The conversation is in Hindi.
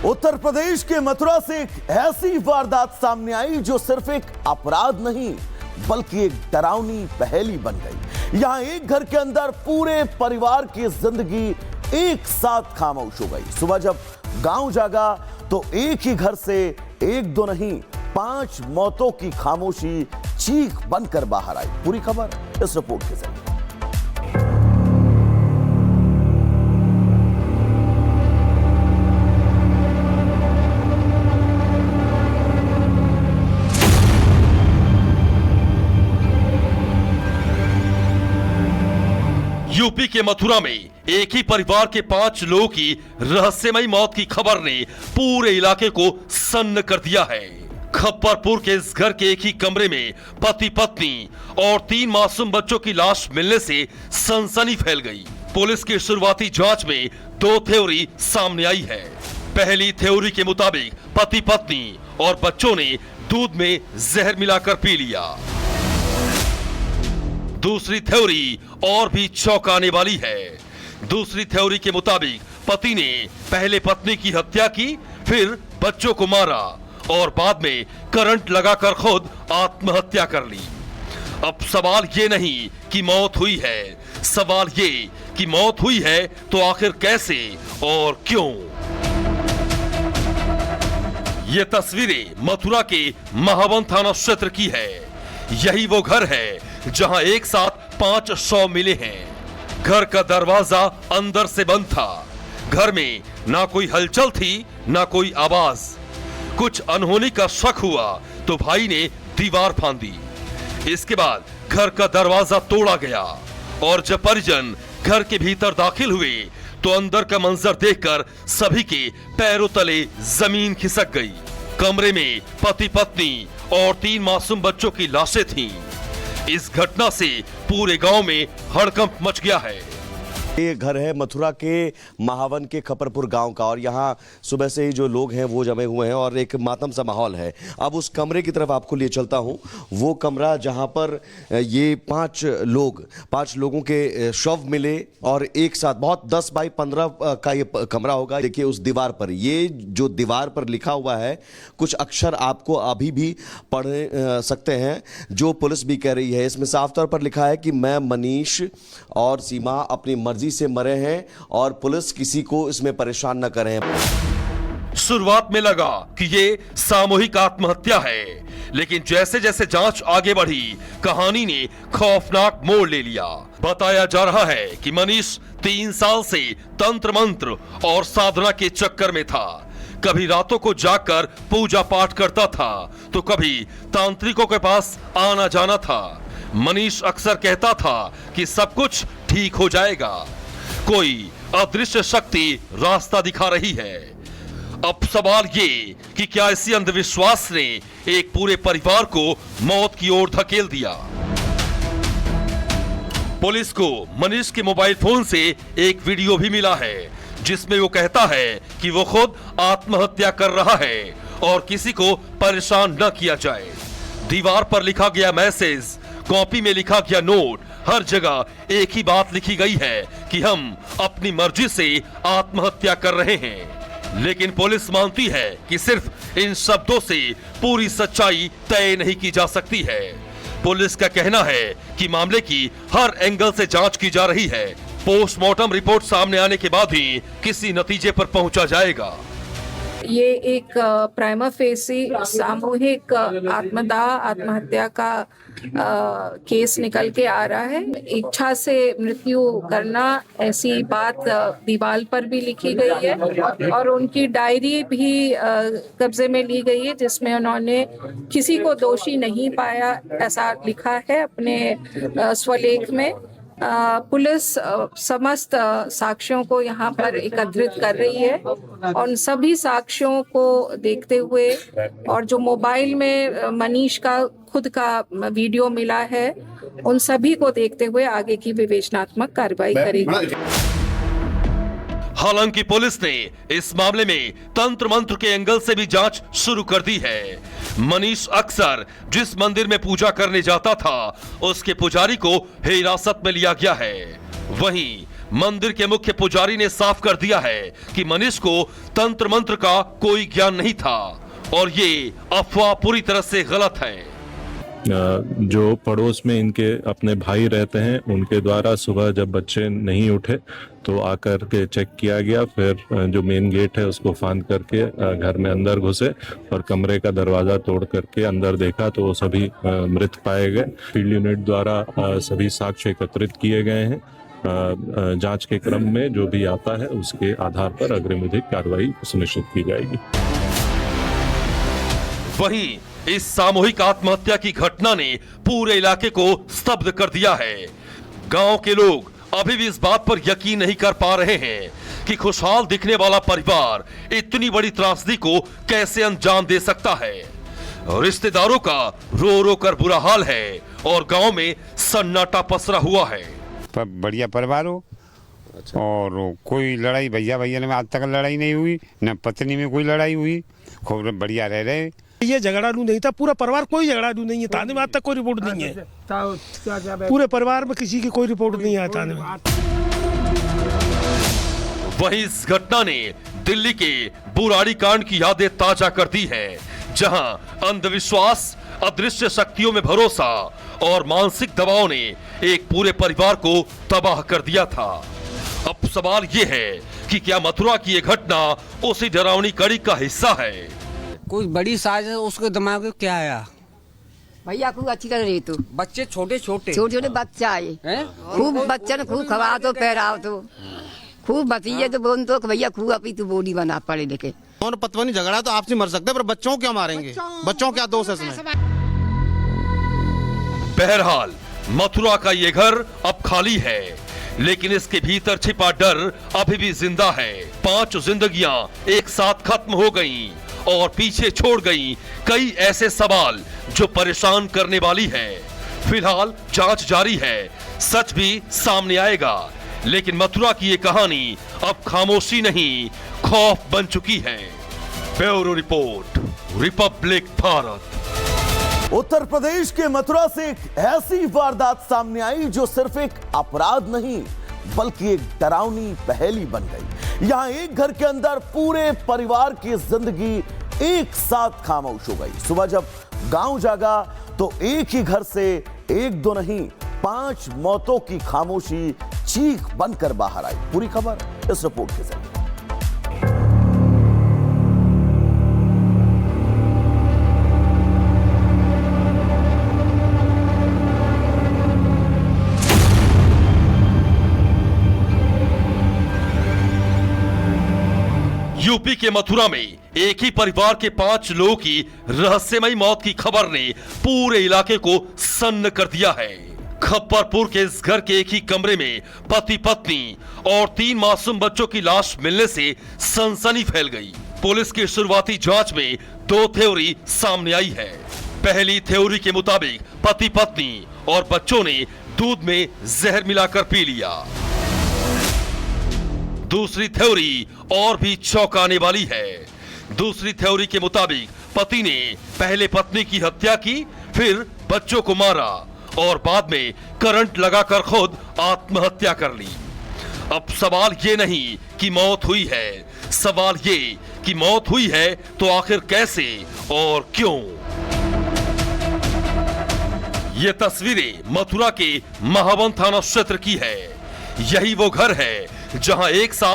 उत्तर प्रदेश के मथुरा से एक ऐसी वारदात सामने आई जो सिर्फ एक अपराध नहीं बल्कि एक डरावनी पहेली बन गई। यहां एक घर के अंदर पूरे परिवार की जिंदगी एक साथ खामोश हो गई। सुबह जब गांव जागा तो एक ही घर से एक दो नहीं 5 मौतों की खामोशी चीख बनकर बाहर आई। पूरी खबर इस रिपोर्ट के जरिए। यूपी के मथुरा में एक ही परिवार के 5 लोगों की रहस्यमयी मौत की खबर ने पूरे इलाके को सन्न कर दिया है। खप्परपुर के इस घर के एक ही कमरे में पति पत्नी और 3 मासूम बच्चों की लाश मिलने से सनसनी फैल गई। पुलिस की शुरुआती जांच में 2 थ्योरी सामने आई है। पहली थ्योरी के मुताबिक पति पत्नी और बच्चों ने दूध में जहर मिलाकर पी लिया। दूसरी थ्योरी और भी चौंकाने वाली है। दूसरी थ्योरी के मुताबिक पति ने पहले पत्नी की हत्या की, फिर बच्चों को मारा और बाद में करंट लगाकर खुद आत्महत्या कर ली। अब सवाल ये नहीं कि मौत हुई है, सवाल ये कि मौत हुई है तो आखिर कैसे और क्यों। ये तस्वीरें मथुरा के महावन थाना क्षेत्र की है। यही वो घर है जहां एक साथ 5 शव मिले हैं। घर का दरवाजा अंदर से बंद था। घर में ना कोई हलचल थी ना कोई आवाज। कुछ अनहोनी का शक हुआ तो भाई ने दीवार फांदी। इसके बाद घर का दरवाजा तोड़ा गया और जब परिजन घर के भीतर दाखिल हुए तो अंदर का मंजर देखकर सभी के पैरों तले जमीन खिसक गई। कमरे में पति पत्नी और 3 मासूम बच्चों की लाशें थीं। इस घटना से पूरे गांव में हड़कंप मच गया है। ये घर है मथुरा के महावन के खप्परपुर गांव का और यहाँ सुबह से ही जो लोग हैं वो जमे हुए हैं और एक मातम सा माहौल है। अब उस कमरे की तरफ आपको लिए चलता हूँ। वो कमरा जहाँ पर ये 5 लोगों के शव मिले और एक साथ बहुत 10 बाई 15 का ये कमरा होगा। देखिए उस दीवार पर, ये जो दीवार पर लिखा हुआ है कुछ अक्षर आपको अभी भी पढ़ सकते हैं जो पुलिस भी कह रही है। इसमें साफ तौर पर लिखा है कि मैं मनीष और सीमा अपनी मर्जी से मरे हैं और पुलिस किसी को इसमें परेशान न करें। शुरुआत में लगा कि ये सामूहिक आत्महत्या है, लेकिन जैसे जैसे जांच आगे बढ़ी कहानी ने खौफनाक मोड़ ले लिया। बताया जा रहा है कि मनीष 3 साल से तंत्र मंत्र और साधना के चक्कर में था। कभी रातों को जागकर पूजा पाठ करता था तो कभी तांत्रिकों के पास आना जाना था। मनीष अक्सर कहता था कि सब कुछ ठीक हो जाएगा, कोई अदृश्य शक्ति रास्ता दिखा रही है। अब सवाल ये कि क्या इसी अंधविश्वास ने एक पूरे परिवार को मौत की ओर धकेल दिया। पुलिस को मनीष के मोबाइल फोन से एक वीडियो भी मिला है जिसमें वो कहता है कि वो खुद आत्महत्या कर रहा है और किसी को परेशान न किया जाए। दीवार पर लिखा गया मैसेज, कॉपी में लिखा गया नोट, हर जगह एक ही बात लिखी गई है कि हम अपनी मर्जी से आत्महत्या कर रहे हैं। लेकिन पुलिस मानती है कि सिर्फ इन शब्दों से पूरी सच्चाई तय नहीं की जा सकती है। पुलिस का कहना है कि मामले की हर एंगल से जांच की जा रही है। पोस्टमार्टम रिपोर्ट सामने आने के बाद ही किसी नतीजे पर पहुंचा जाएगा। ये एक प्राइमा फेसी सामूहिक आत्महत्या का केस निकल के आ रहा है। इच्छा से मृत्यु करना ऐसी बात दीवार पर भी लिखी गई है और उनकी डायरी भी कब्जे में ली गई है जिसमें उन्होंने किसी को दोषी नहीं पाया ऐसा लिखा है अपने स्वलेख में। पुलिस समस्त साक्ष्यों को यहाँ पर एकत्रित कर रही है और उन सभी साक्ष्यों को देखते हुए और जो मोबाइल में मनीष का खुद का वीडियो मिला है उन सभी को देखते हुए आगे की विवेचनात्मक कार्रवाई करेगी। हालांकि पुलिस ने इस मामले में तंत्र मंत्र के एंगल से भी जांच शुरू कर दी है। मनीष अक्सर जिस मंदिर में पूजा करने जाता था उसके पुजारी को हिरासत में लिया गया है। वहीं मंदिर के मुख्य पुजारी ने साफ कर दिया है कि मनीष को तंत्र मंत्र का कोई ज्ञान नहीं था और ये अफवाह पूरी तरह से गलत है। जो पड़ोस में इनके अपने भाई रहते हैं उनके द्वारा सुबह जब बच्चे नहीं उठे तो आकर के चेक किया गया, फिर जो मेन गेट है उसको फांद करके घर में अंदर घुसे और कमरे का दरवाजा तोड़ करके अंदर देखा तो वो सभी मृत पाए गए। फील्ड यूनिट द्वारा सभी साक्ष्य एकत्रित किए गए हैं। जांच के क्रम में जो भी आता है उसके आधार पर अग्रिम विधिक कार्रवाई सुनिश्चित की जाएगी। वहीं इस सामूहिक आत्महत्या की घटना ने पूरे इलाके को स्तब्ध कर दिया है। गांव के लोग अभी भी इस बात पर यकीन नहीं कर पा रहे हैं कि खुशहाल दिखने वाला परिवार इतनी बड़ी त्रासदी को कैसे अंजाम दे सकता है। रिश्तेदारों का रो रो कर बुरा हाल है और गांव में सन्नाटा पसरा हुआ है। बढ़िया परिवार हो और कोई लड़ाई भैया भैया में आज तक लड़ाई नहीं हुई, न पत्नी में कोई लड़ाई हुई, खूब बढ़िया रह रहे। ये झगड़ालू नहीं था, पूरा परिवार कोई झगड़ालू नहीं है। थाने में आज तक कोई रिपोर्ट नहीं है, पूरे परिवार में किसी की कोई रिपोर्ट नहीं है थाने में। वहीं इस घटना ने दिल्ली के बुराड़ी कांड की यादें ताजा कर दी है, जहां अंधविश्वास, अदृश्य शक्तियों में भरोसा और मानसिक दबाव ने एक पूरे परिवार को तबाह कर दिया था। अब सवाल ये है कि क्या मथुरा की ये घटना उसी डरावनी कड़ी का हिस्सा है? कोई बड़ी साजिश उसके दिमाग में क्या आया? भैया खूब अच्छी तरह रही तो बच्चे छोटे छोटे बच्चा आए, खूब बच्चन खूब खवा तो पहराव तो खूब भतीजे तो बोल तो भैया खूब अपनी तो बॉडी बना पड़े देखे। और पतवानी झगड़ा तो आपसे मर सकते हैं, पर बच्चों को क्या मारेंगे? बच्चों क्या दोष है इसमें? बहरहाल मथुरा का ये घर अब खाली है, लेकिन इसके भीतर छिपा डर अभी भी जिंदा है। 5 जिंदगियां एक साथ खत्म हो गईं और पीछे छोड़ गई कई ऐसे सवाल जो परेशान करने वाली है। फिलहाल जांच जारी है, सच भी सामने आएगा, लेकिन मथुरा की ये कहानी अब खामोशी नहीं, खौफ बन चुकी है। Bureau report, Republic Bharat. Uttar Pradesh के मथुरा से एक ऐसी वारदात सामने आई जो सिर्फ एक अपराध नहीं बल्कि एक डरावनी पहेली बन गई। यहां एक घर के अंदर पूरे परिवार की जिंदगी एक साथ खामोश हो गई। सुबह जब गांव जागा तो एक ही घर से 1-2 नहीं 5 मौतों की खामोशी चीख बनकर बाहर आई। पूरी खबर इस रिपोर्ट के जरिए। यूपी के मथुरा में एक ही परिवार के 5 लोगों की रहस्यमयी मौत की खबर ने पूरे इलाके को सन्न कर दिया है। खप्परपुर के इस घर के एक ही कमरे में पति पत्नी और 3 मासूम बच्चों की लाश मिलने से सनसनी फैल गई। पुलिस की शुरुआती जांच में 2 थ्योरी सामने आई है। पहली थ्योरी के मुताबिक पति पत्नी और बच्चों ने दूध में जहर मिलाकर पी लिया। दूसरी थ्योरी और भी चौंकाने वाली है। दूसरी थ्योरी के मुताबिक पति ने पहले पत्नी की हत्या की, फिर बच्चों को मारा और बाद में करंट लगाकर खुद आत्महत्या कर ली। अब सवाल ये नहीं कि मौत हुई है, सवाल ये कि मौत हुई है तो आखिर कैसे और क्यों। ये तस्वीरें मथुरा के महावन थाना क्षेत्र की है। यही वो घर है जहां एक साथ